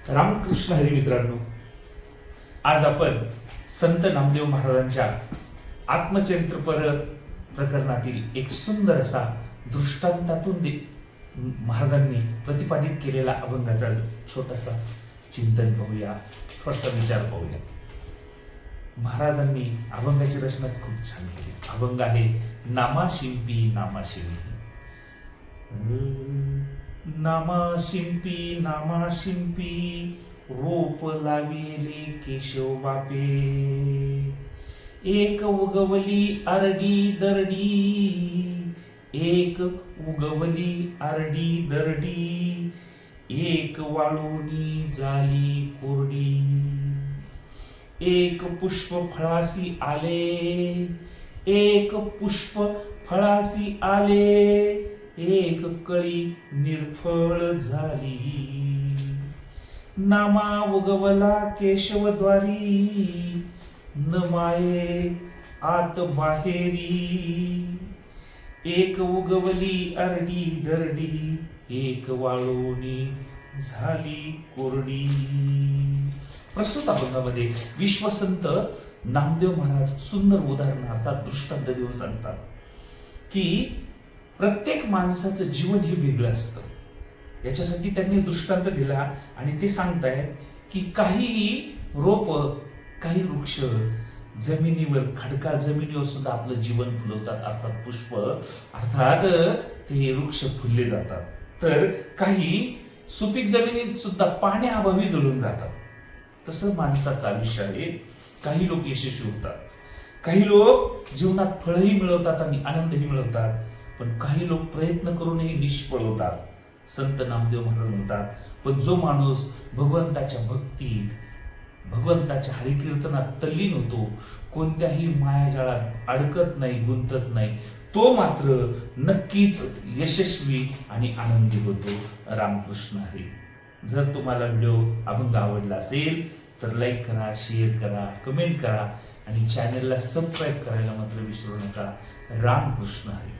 रामकृष्ण हरी मित्रांनो, आज आपण संत नामदेव महाराजांच्या आत्मचरित्रपर प्रकरणातील एक सुंदर असा दृष्टांतातून महाराजांनी प्रतिपादित केलेला अभंगाचा छोटासा चिंतन पाहूया, थोडासा विचार पाहूया. महाराजांनी अभंगाची रचनाच खूप छान केली. अभंग आहे नामा शिंपी नामा शिंपी. नामा शिंपी रोप लाविले केशव बापे. एक उगवली आरडी दरडी, एक उगवली आरडी दरडी, एक वाळूनी झाली कोरडी. एक पुष्प फळासी आले, एक पुष्प फळासी आले, एक कळी निर्फळ झाली. नामा उगवला केशवद्वारी, न माये आत बाहेरी. एक उगवली आरडी दरडी, एक वाळूनी झाली कोरडी. प्रस्तुत अभंगामध्ये विश्वसंत नामदेव महाराज सुंदर उदाहरण अर्थात दृष्टांत देऊन सांगतात की प्रत्येक माणसाचं जीवन हे वेगळं असतं. याच्यासाठी त्यांनी दृष्टांत दिला आणि ते सांगतायत की काही रोप, काही वृक्ष जमिनीवर, खडकाळ जमिनीवर सुद्धा आपलं जीवन फुलवतात, अर्थात पुष्प, अर्थात ते वृक्ष फुलले जातात. तर काही सुपीक जमिनीत सुद्धा पाण्याअभावी जळून जातात. तसं माणसाचं आयुष्य आहे. काही लोक यशस्वी होतात, काही लोक जीवनात फळही मिळवतात आणि आनंदही मिळवतात, पण काही लोक प्रयत्न करूनही निष्फळ होतात. संत नामदेव महाराज म्हणतात, पण जो माणूस भगवंताच्या भक्तीत, भगवंताच्या हरिकीर्तनात तल्लीन होतो, कोणत्याही मायाजाळात अडकत नाही, गुंतत नाही, तो मात्र नक्कीच यशस्वी आणि आनंदी होतो. रामकृष्ण हरी. जर तुम्हाला व्हिडिओ अभंग आवडला असेल तर लाईक करा, शेअर करा, कमेंट करा आणि चॅनलला सबस्क्राईब करायला मात्र विसरू नका. रामकृष्ण हरी.